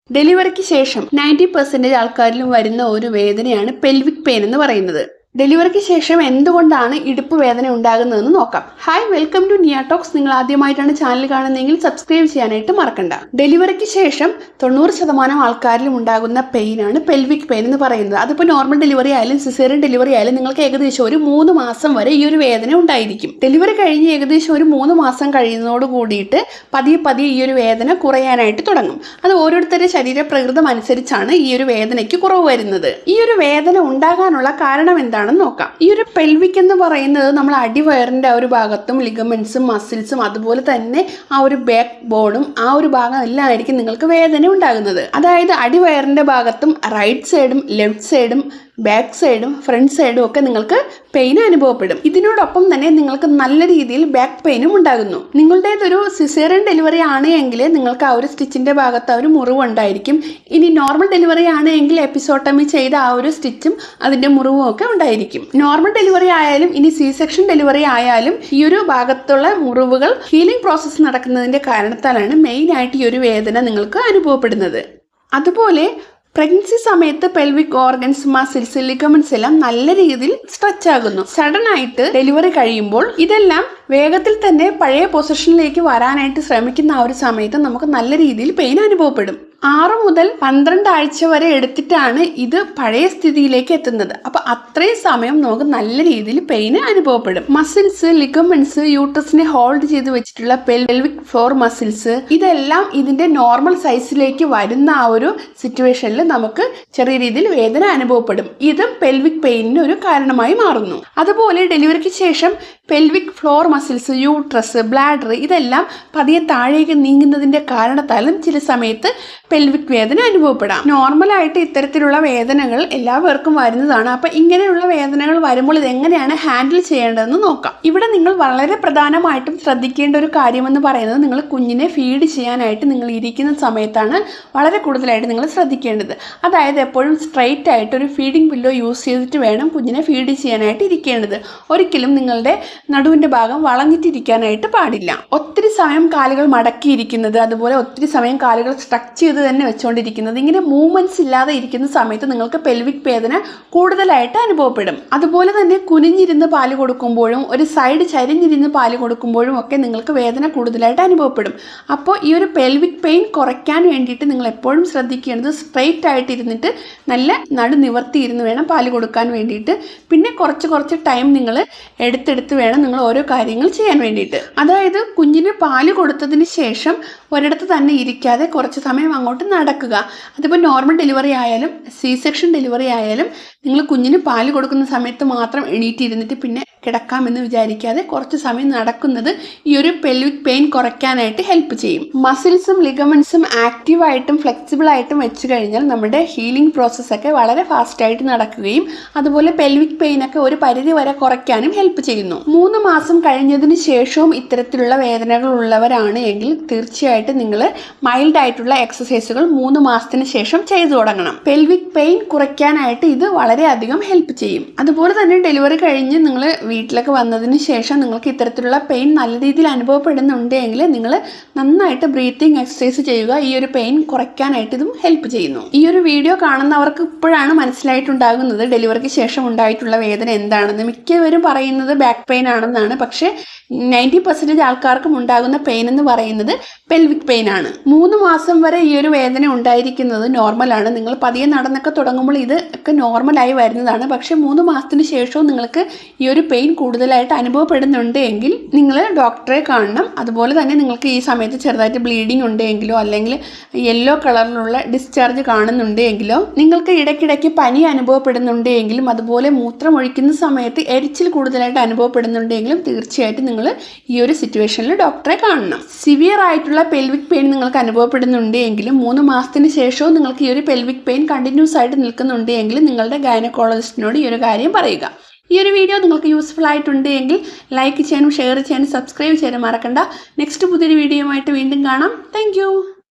ഡെലിവറിക്ക് ശേഷം 90% ആൾക്കാരിലും വരുന്ന ഒരു വേദനയാണ് പെൽവിക് പെയിൻ എന്ന് പറയുന്നത്. ഡെലിവറിക്ക് ശേഷം എന്തുകൊണ്ടാണ് ഇടുപ്പ് വേദന ഉണ്ടാകുന്നതെന്ന് നോക്കാം. ഹായ്, വെൽക്കം ടു നിയ ടോക്സ്. നിങ്ങൾ ആദ്യമായിട്ടാണ് ചാനൽ കാണുന്നതെങ്കിൽ സബ്സ്ക്രൈബ് ചെയ്യാനായിട്ട് മറക്കണ്ട. ഡെലിവറിക്ക് ശേഷം 90% ആൾക്കാരിലും ഉണ്ടാകുന്ന പെയിനാണ് പെൽവിക് പെയിൻ എന്ന് പറയുന്നത്. അതിപ്പോൾ നോർമൽ ഡെലിവറി ആയാലും സിസേറിയൻ ഡെലിവറി ആയാലും നിങ്ങൾക്ക് ഏകദേശം ഒരു 3 മാസം വരെ ഈ ഒരു വേദന ഉണ്ടായിരിക്കും. ഡെലിവറി കഴിഞ്ഞ് ഏകദേശം ഒരു 3 മാസം കഴിയുന്നതോട് കൂടിയിട്ട് പതിയെ ഈ ഒരു വേദന കുറയാനായിട്ട് തുടങ്ങും. അത് ഓരോരുത്തരുടെ ശരീരപ്രകൃതം അനുസരിച്ചാണ് ഈ ഒരു വേദനയ്ക്ക് കുറവ് വരുന്നത്. ഈ ഒരു വേദന ഉണ്ടാകാനുള്ള കാരണം എന്താണ് നോക്കാം. ഈ ഒരു പെൽവിക് എന്ന് പറയുന്നത് നമ്മൾ അടിവയറിന്റെ ആ ഒരു ഭാഗത്തും ലിഗമെന്റ്സും മസിൽസും അതുപോലെ തന്നെ ആ ഒരു ബാക്ക് ബോണും ആ ഒരു ഭാഗം എല്ലാം ആയിരിക്കും നിങ്ങൾക്ക് വേദന ഉണ്ടാകുന്നത്. അതായത് അടിവയറിന്റെ ഭാഗത്തും റൈറ്റ് സൈഡും ലെഫ്റ്റ് സൈഡും ബാക്ക് സൈഡും ഫ്രണ്ട് സൈഡും ഒക്കെ നിങ്ങൾക്ക് പെയിൻ അനുഭവപ്പെടും. ഇതിനോടൊപ്പം തന്നെ നിങ്ങൾക്ക് നല്ല രീതിയിൽ ബാക്ക് പെയിനും ഉണ്ടാകുന്നു. നിങ്ങളുടേതൊരു സിസേറിയൻ ഡെലിവറി ആണ് എങ്കിൽ നിങ്ങൾക്ക് ആ ഒരു സ്റ്റിച്ചിന്റെ ഭാഗത്ത് ആ ഒരു മുറിവ് ഉണ്ടായിരിക്കും. ഇനി നോർമൽ ഡെലിവറി ആണ് എങ്കിൽ എപ്പിസോട്ടമി ചെയ്ത ആ ഒരു സ്റ്റിച്ചും അതിന്റെ മുറിവും ഒക്കെ ഉണ്ടായിരിക്കും. നോർമൽ ഡെലിവറി ആയാലും ഇനി സി സെക്ഷൻ ഡെലിവറി ആയാലും ഈ ഒരു ഭാഗത്തുള്ള മുറിവുകൾ ഹീലിംഗ് പ്രോസസ്സ് നടക്കുന്നതിന്റെ കാരണത്താലാണ് മെയിൻ ആയിട്ട് ഈ ഒരു വേദന നിങ്ങൾക്ക് അനുഭവപ്പെടുന്നത്. അതുപോലെ പ്രഗ്നൻസി സമയത്ത് പെൽവിക് ഓർഗൻസ്, മസിൽസ്, ലിഗമെന്റ്സ് എല്ലാം നല്ല രീതിയിൽ സ്ട്രെച്ച് ആകുന്നു. സഡൻ ആയിട്ട് ഡെലിവറി കഴിയുമ്പോൾ ഇതെല്ലാം വേഗത്തിൽ തന്നെ പഴയ പൊസിഷനിലേക്ക് വരാനായിട്ട് ശ്രമിക്കുന്ന ആ ഒരു സമയത്ത് നമുക്ക് നല്ല രീതിയിൽ പെയിൻ അനുഭവപ്പെടും. 6 മുതൽ 12 ആഴ്ച വരെ എടുത്തിട്ടാണ് ഇത് പഴയ സ്ഥിതിയിലേക്ക് എത്തുന്നത്. അപ്പൊ അത്രയും സമയം നമുക്ക് നല്ല രീതിയിൽ പെയിൻ അനുഭവപ്പെടും. മസിൽസ്, ലിഗമെന്റ്സ്, യൂട്രസിനെ ഹോൾഡ് ചെയ്ത് വെച്ചിട്ടുള്ള പെൽവിക് ഫ്ലോർ മസിൽസ് ഇതെല്ലാം ഇതിന്റെ നോർമൽ സൈസിലേക്ക് വരുന്ന ആ ഒരു സിറ്റുവേഷനിൽ നമുക്ക് ചെറിയ രീതിയിൽ വേദന അനുഭവപ്പെടും. ഇതും പെൽവിക് പെയിനിന് ഒരു കാരണമായി മാറുന്നു. അതുപോലെ ഡെലിവറിക്ക് ശേഷം pelvic floor muscles, uterus, bladder ഇതെല്ലാം പതിയെ താഴേക്ക് നീങ്ങുന്നതിന്റെ കാരണത്താലും ചില സമയത്ത് പെൽവിക് വേദന അനുഭവപ്പെടാം. നോർമലായിട്ട് ഇത്തരത്തിലുള്ള വേദനകൾ എല്ലാവർക്കും വരുന്നതാണ്. അപ്പൊ ഇങ്ങനെയുള്ള വേദനകൾ വരുമ്പോൾ ഇതെങ്ങനെയാണ് ഹാൻഡിൽ ചെയ്യേണ്ടതെന്ന് നോക്കാം. ഇവിടെ നിങ്ങൾ വളരെ പ്രധാനമായിട്ടും ശ്രദ്ധിക്കേണ്ട ഒരു കാര്യമെന്ന് പറയുന്നത് നിങ്ങൾ കുഞ്ഞിനെ ഫീഡ് ചെയ്യാനായിട്ട് നിങ്ങൾ ഇരിക്കുന്ന സമയത്താണ് വളരെ കൂടുതലായിട്ട് നിങ്ങൾ ശ്രദ്ധിക്കേണ്ടത്. അതായത് എപ്പോഴും സ്ട്രെയിറ്റ് ആയിട്ട് ഒരു ഫീഡിംഗ് പില്ലോ യൂസ് ചെയ്തിട്ട് വേണം കുഞ്ഞിനെ ഫീഡ് ചെയ്യാനായിട്ട് ഇരിക്കേണ്ടത്. ഒരിക്കലും നിങ്ങളുടെ നടുവിന്റെ ഭാഗം വളഞ്ഞിട്ടിരിക്കാനായിട്ട് പാടില്ല. ഒത്തിരി സമയം കാലുകൾ മടക്കിയിരിക്കുന്നത്, അതുപോലെ ഒത്തിരി സമയം കാലുകൾ സ്ട്രക്ച് ചെയ്ത് തന്നെ വെച്ചുകൊണ്ടിരിക്കുന്നത്, ഇങ്ങനെ മൂവ്മെന്റ്സ് ഇല്ലാതെ ഇരിക്കുന്ന സമയത്ത് നിങ്ങൾക്ക് പെൽവിക് വേദന കൂടുതലായിട്ട് അനുഭവപ്പെടും. അതുപോലെ തന്നെ കുനിഞ്ഞിരുന്ന് പാല് കൊടുക്കുമ്പോഴും ഒരു സൈഡ് ചരിഞ്ഞിരുന്ന് പാല് കൊടുക്കുമ്പോഴും ഒക്കെ നിങ്ങൾക്ക് വേദന കൂടുതലായിട്ട് അനുഭവപ്പെടും. അപ്പോൾ ഈ ഒരു പെൽവിക് പെയിൻ കുറയ്ക്കാൻ വേണ്ടിയിട്ട് നിങ്ങൾ എപ്പോഴും ശ്രദ്ധിക്കേണ്ടത് സ്ട്രെയിറ്റ് ആയിട്ട് ഇരുന്നിട്ട് നല്ല നടു നിവർത്തി ഇരുന്ന് വേണം പാല് കൊടുക്കാൻ വേണ്ടിയിട്ട്. പിന്നെ കുറച്ച് ടൈം നിങ്ങൾ എടുത്തെടുത്ത് വേണം നിങ്ങൾ ഓരോ കാര്യങ്ങൾ ചെയ്യാൻ വേണ്ടിയിട്ട്. അതായത് കുഞ്ഞിന് പാല് കൊടുത്തതിന് ശേഷം ഒരിടത്ത് തന്നെ ഇരിക്കാതെ കുറച്ച് സമയം അങ്ങോട്ട് നടക്കുക. അതിപ്പോൾ നോർമൽ ഡെലിവറി ആയാലും സി സെക്ഷൻ ഡെലിവറി ആയാലും നിങ്ങൾ കുഞ്ഞിന് പാല് കൊടുക്കുന്ന സമയത്ത് മാത്രം എണീറ്റിരുന്നിട്ട് പിന്നെ കിടക്കാമെന്ന് വിചാരിക്കാതെ കുറച്ച് സമയം നടക്കുന്നത് ഈ ഒരു പെൽവിക് പെയിൻ കുറയ്ക്കാനായിട്ട് ഹെൽപ്പ് ചെയ്യും. മസിൽസും ലിഗമെന്റ്സും ആക്റ്റീവായിട്ടും ഫ്ലെക്സിബിൾ ആയിട്ടും വെച്ച് കഴിഞ്ഞാൽ നമ്മുടെ ഹീലിംഗ് പ്രോസസ്സൊക്കെ വളരെ ഫാസ്റ്റായിട്ട് നടക്കുകയും അതുപോലെ പെൽവിക് പെയിനൊക്കെ ഒരു പരിധി വരെ കുറയ്ക്കാനും ഹെൽപ്പ് ചെയ്യുന്നു. 3 മാസം കഴിഞ്ഞതിന് ശേഷവും ഇത്തരത്തിലുള്ള വേദനകൾ ഉള്ളവരാണ് എങ്കിൽ തീർച്ചയായിട്ടും നിങ്ങൾ മൈൽഡ് ആയിട്ടുള്ള എക്സസൈസുകൾ 3 മാസത്തിന് ശേഷം ചെയ്തു തുടങ്ങണം. പെൽവിക് പെയിൻ കുറയ്ക്കാനായിട്ട് ഇത് വളരെയധികം ഹെൽപ്പ് ചെയ്യും. അതുപോലെ തന്നെ ഡെലിവറി കഴിഞ്ഞ് നിങ്ങൾ വീട്ടിലൊക്കെ വന്നതിന് ശേഷം നിങ്ങൾക്ക് ഇത്തരത്തിലുള്ള പെയിൻ നല്ല രീതിയിൽ അനുഭവപ്പെടുന്നുണ്ടെങ്കിൽ നിങ്ങൾ നന്നായിട്ട് ബ്രീത്തിങ് എക്സസൈസ് ചെയ്യുക. ഈ ഒരു പെയിൻ കുറയ്ക്കാനായിട്ട് ഇതും ഹെൽപ്പ് ചെയ്യുന്നു. ഈ ഒരു വീഡിയോ കാണുന്നവർക്ക് ഇപ്പോഴാണ് മനസ്സിലായിട്ടുണ്ടാകുന്നത് ഡെലിവറിക്ക് ശേഷം ഉണ്ടായിട്ടുള്ള വേദന എന്താണെന്ന്. മിക്കവരും പറയുന്നത് ബാക്ക് പെയിൻ ആണെന്നാണ്. പക്ഷേ 90% ആൾക്കാർക്കും ഉണ്ടാകുന്ന പെയിൻ എന്ന് പറയുന്നത് പെൽവിക് പെയിൻ ആണ്. 3 മാസം വരെ ഈ ഒരു വേദന ഉണ്ടായിരിക്കുന്നത് നോർമലാണ്. നിങ്ങൾ പതിയെ നടന്നൊക്കെ തുടങ്ങുമ്പോൾ ഇത് ഒക്കെ നോർമലായി വരുന്നതാണ്. പക്ഷേ 3 മാസത്തിന് ശേഷവും നിങ്ങൾക്ക് ഈ ഒരു പെയിൻ കൂടുതലായിട്ട് അനുഭവപ്പെടുന്നുണ്ട് എങ്കിൽ നിങ്ങൾ ഡോക്ടറെ കാണണം. അതുപോലെ തന്നെ നിങ്ങൾക്ക് ഈ സമയത്ത് ചെറുതായിട്ട് ബ്ലീഡിങ് ഉണ്ടെങ്കിലോ അല്ലെങ്കിൽ യെല്ലോ കളറിലുള്ള ഡിസ്ചാർജ് കാണുന്നുണ്ടെങ്കിലോ നിങ്ങൾക്ക് ഇടയ്ക്കിടയ്ക്ക് പനി അനുഭവപ്പെടുന്നുണ്ടെങ്കിലും അതുപോലെ മൂത്രം ഒഴിക്കുന്ന സമയത്ത് എരിച്ചിൽ കൂടുതലായിട്ട് അനുഭവപ്പെടുന്നുണ്ടെങ്കിലും തീർച്ചയായിട്ടും നിങ്ങൾ ഈ ഒരു സിറ്റുവേഷനിൽ ഡോക്ടറെ കാണണം. സിവിയർ ആയിട്ടുള്ള പെൽവിക് പെയിൻ നിങ്ങൾക്ക് അനുഭവപ്പെടുന്നുണ്ടെങ്കിലും 3 മാസത്തിന് ശേഷവും നിങ്ങൾക്ക് ഈ ഒരു പെൽവിക് പെയിൻ കണ്ടിന്യൂസ് ആയിട്ട് നിൽക്കുന്നുണ്ടെങ്കിൽ നിങ്ങളുടെ ഗൈനക്കോളജിസ്റ്റിനോട് ഈ ഒരു കാര്യം പറയുക. ഈ ഒരു വീഡിയോ നിങ്ങൾക്ക് യൂസ്ഫുൾ ആയിട്ടുണ്ടെങ്കിൽ ലൈക്ക് ചെയ്യാനും ഷെയർ ചെയ്യാനും സബ്സ്ക്രൈബ് ചെയ്യാനും മറക്കണ്ട. നെക്സ്റ്റ് പുതിയൊരു വീഡിയോയുമായിട്ട് വീണ്ടും കാണാം. താങ്ക്